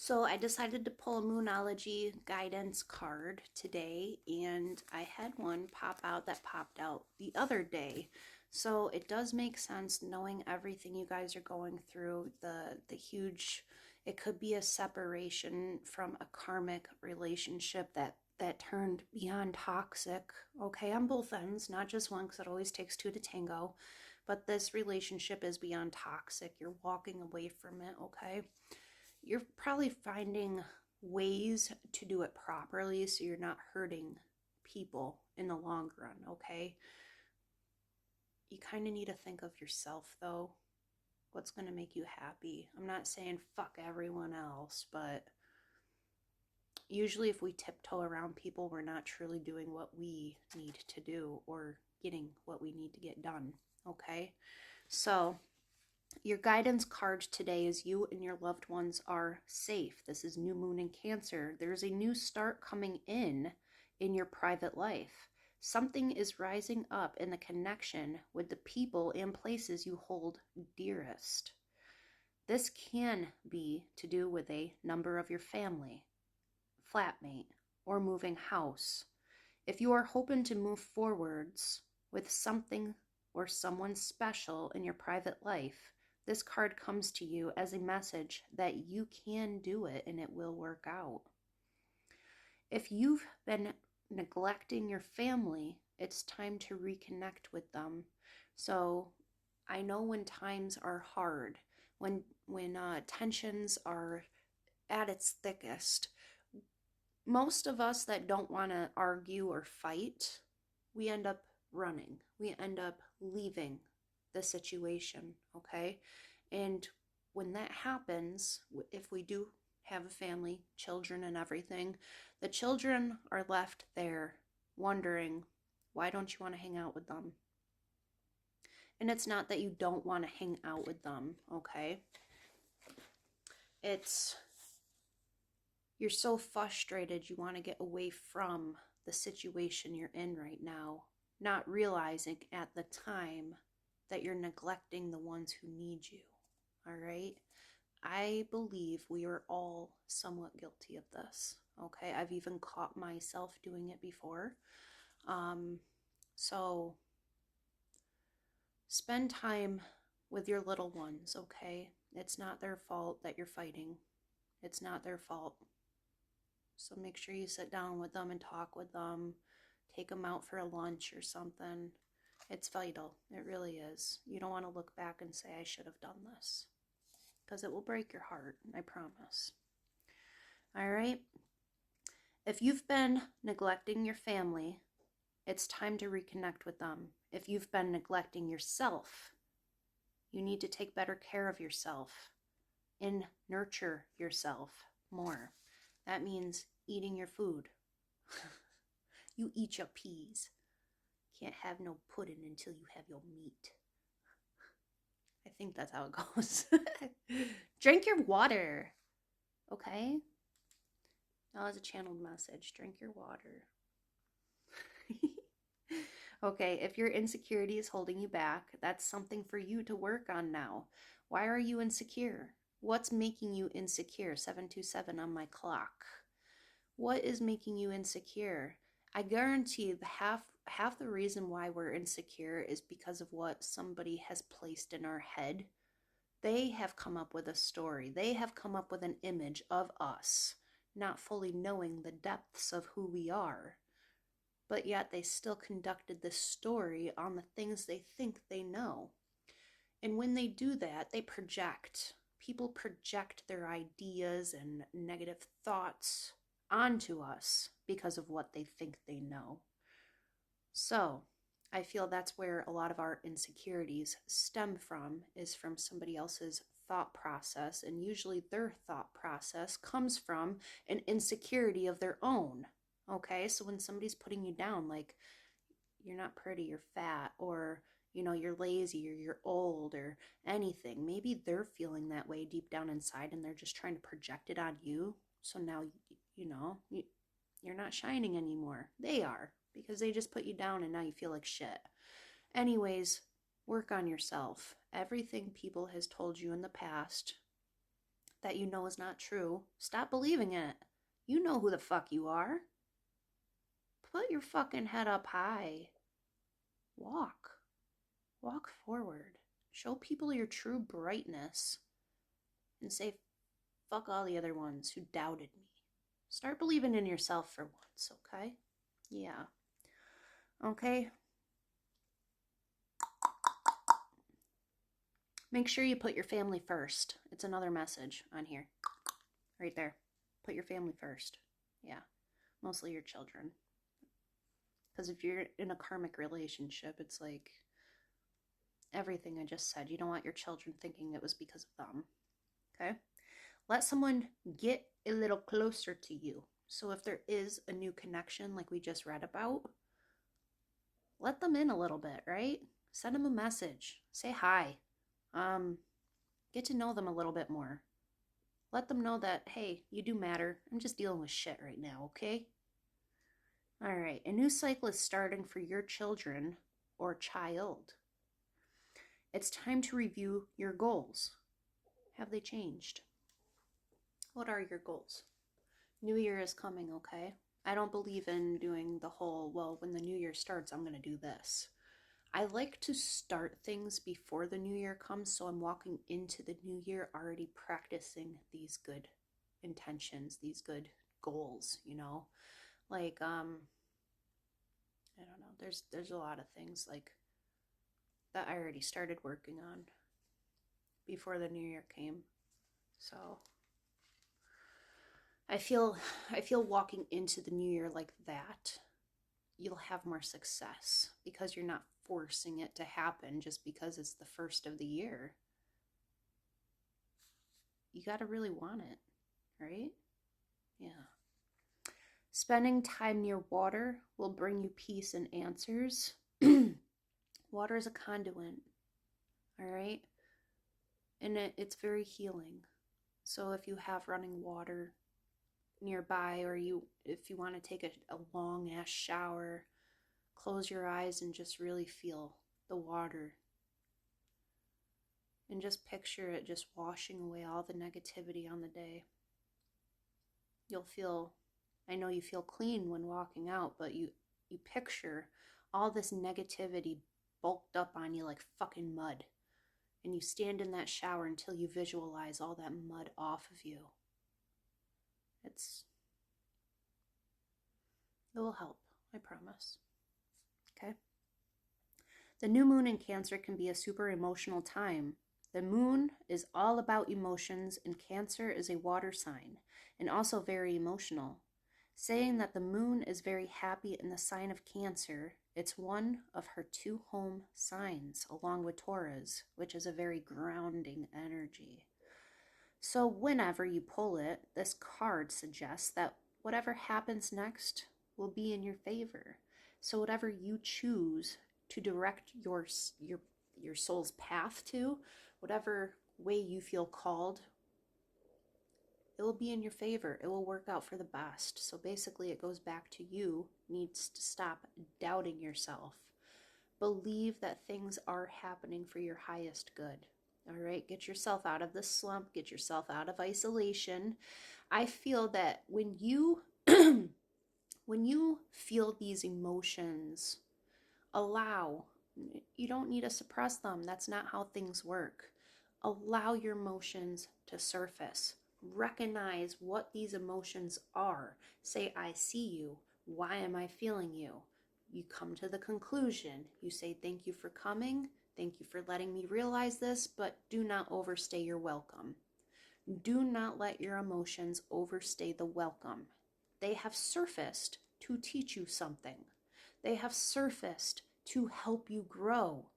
So I decided to pull a Moonology guidance card today, and I had one pop out that popped out the other day. So it does make sense knowing everything you guys are going through, the huge, it could be a separation from a karmic relationship that turned beyond toxic, okay, on both ends, not just one, because it always takes two to tango. But this relationship is beyond toxic. You're walking away from it, okay? You're probably finding ways to do it properly so you're not hurting people in the long run, okay? You kind of need to think of yourself though. What's going to make you happy? I'm not saying fuck everyone else, but usually if we tiptoe around people, we're not truly doing what we need to do or getting what we need to get done, okay? So, your guidance card today is you and your loved ones are safe. This is new moon in Cancer. There's a new start coming in your private life. Something is rising up in the connection with the people and places you hold dearest. This can be to do with a number of your family, flatmate, or moving house. If you are hoping to move forwards with something or someone special in your private life, this card comes to you as a message that you can do it and it will work out. If you've been neglecting your family, it's time to reconnect with them. So I know when times are hard, when tensions are at its thickest, most of us that don't want to argue or fight, we end up running. We end up leaving the situation, okay? And when that happens, if we do have a family, children, and everything, the children are left there wondering, why don't you want to hang out with them? And it's not that you don't want to hang out with them, okay? It's you're so frustrated you want to get away from the situation you're in right now, not realizing at the time that you're neglecting the ones who need you. All right? I believe we are all somewhat guilty of this. Okay? I've even caught myself doing it before. So spend time with your little ones, okay? It's not their fault that you're fighting. It's not their fault. So make sure you sit down with them and talk with them. Take them out for a lunch or something. It's vital. It really is. You don't want to look back and say, I should have done this. Because it will break your heart, I promise. All right? If you've been neglecting your family, it's time to reconnect with them. If you've been neglecting yourself, you need to take better care of yourself and nurture yourself more. That means eating your food. You eat your peas. Can't have no pudding until you have your meat. I think that's how it goes. Drink your water. Okay? That was a channeled message. Drink your water. Okay, if your insecurity is holding you back, that's something for you to work on now. Why are you insecure? What's making you insecure? 727 on my clock. What is making you insecure? I guarantee half the reason why we're insecure is because of what somebody has placed in our head. They have come up with a story. They have come up with an image of us, not fully knowing the depths of who we are. But yet they still conducted this story on the things they think they know. And when they do that, they project. People project their ideas and negative thoughts onto us because of what they think they know. So, I feel that's where a lot of our insecurities stem from, is from somebody else's thought process, and usually their thought process comes from an insecurity of their own. Okay, so when somebody's putting you down, like you're not pretty, you're fat, or you're lazy, or you're old, or anything, maybe they're feeling that way deep down inside and they're just trying to project it on you. So now you're not shining anymore. They are, because they just put you down and now you feel like shit. Anyways, work on yourself. Everything people has told you in the past, that you know is not true, stop believing it. You know who the fuck you are. Put your fucking head up high. Walk. Walk forward. Show people your true brightness. And say, fuck all the other ones who doubted me. Start believing in yourself for once, okay? Yeah. Okay? Make sure you put your family first. It's another message on here. Right there. Put your family first. Yeah. Mostly your children. Because if you're in a karmic relationship, it's like everything I just said. You don't want your children thinking it was because of them. Okay? Let someone get a little closer to you. So if there is a new connection like we just read about, let them in a little bit, right? Send them a message. Say hi. Get to know them a little bit more. Let them know that, hey, you do matter. I'm just dealing with shit right now, okay? All right, a new cycle is starting for your children or child. It's time to review your goals. Have they changed? What are your goals? New Year is coming, okay? I don't believe in doing the whole, well, when the new year starts, I'm going to do this. I like to start things before the new year comes, so I'm walking into the new year already practicing these good intentions, these good goals, you know? Like, I don't know, there's a lot of things like that I already started working on before the new year came. So I feel walking into the new year like that, you'll have more success because you're not forcing it to happen just because it's the first of the year. You got to really want it, right? Yeah. Spending time near water will bring you peace and answers. Water is a conduit, all right? And it's very healing. So if you have running water nearby, or if you want to take a long ass shower, close your eyes and just really feel the water. And just picture it just washing away all the negativity on the day. You'll feel, I know you feel clean when walking out, but you picture all this negativity bulked up on you like fucking mud. And you stand in that shower until you visualize all that mud off of you. It will help, I promise. Okay? The new moon in Cancer can be a super emotional time. The moon is all about emotions, and Cancer is a water sign, and also very emotional. Saying that the moon is very happy in the sign of Cancer, it's one of her 2 home signs, along with Taurus, which is a very grounding energy. So whenever you pull it, this card suggests that whatever happens next will be in your favor. So whatever you choose to direct your soul's path to, whatever way you feel called, it will be in your favor. It will work out for the best. So basically it goes back to you needs to stop doubting yourself. Believe that things are happening for your highest good. All right, get yourself out of this slump, get yourself out of isolation. I feel that when you when you feel these emotions, allow, you don't need to suppress them. That's not how things work. Allow your emotions to surface. Recognize what these emotions are. Say, I see you. Why am I feeling you? You come to the conclusion. You say, thank you for coming. Thank you for letting me realize this, but do not overstay your welcome. Do not let your emotions overstay the welcome. They have surfaced to teach you something. They have surfaced to help you grow.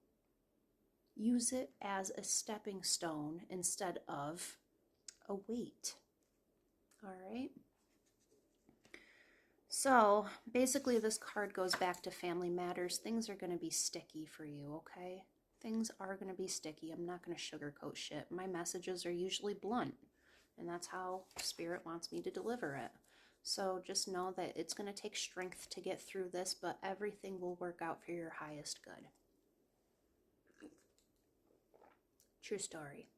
Use it as a stepping stone instead of a weight. All right? So basically this card goes back to family matters. Things are going to be sticky for you, okay? Things are going to be sticky. I'm not going to sugarcoat shit. My messages are usually blunt, and that's how Spirit wants me to deliver it. So just know that it's going to take strength to get through this, but everything will work out for your highest good. True story.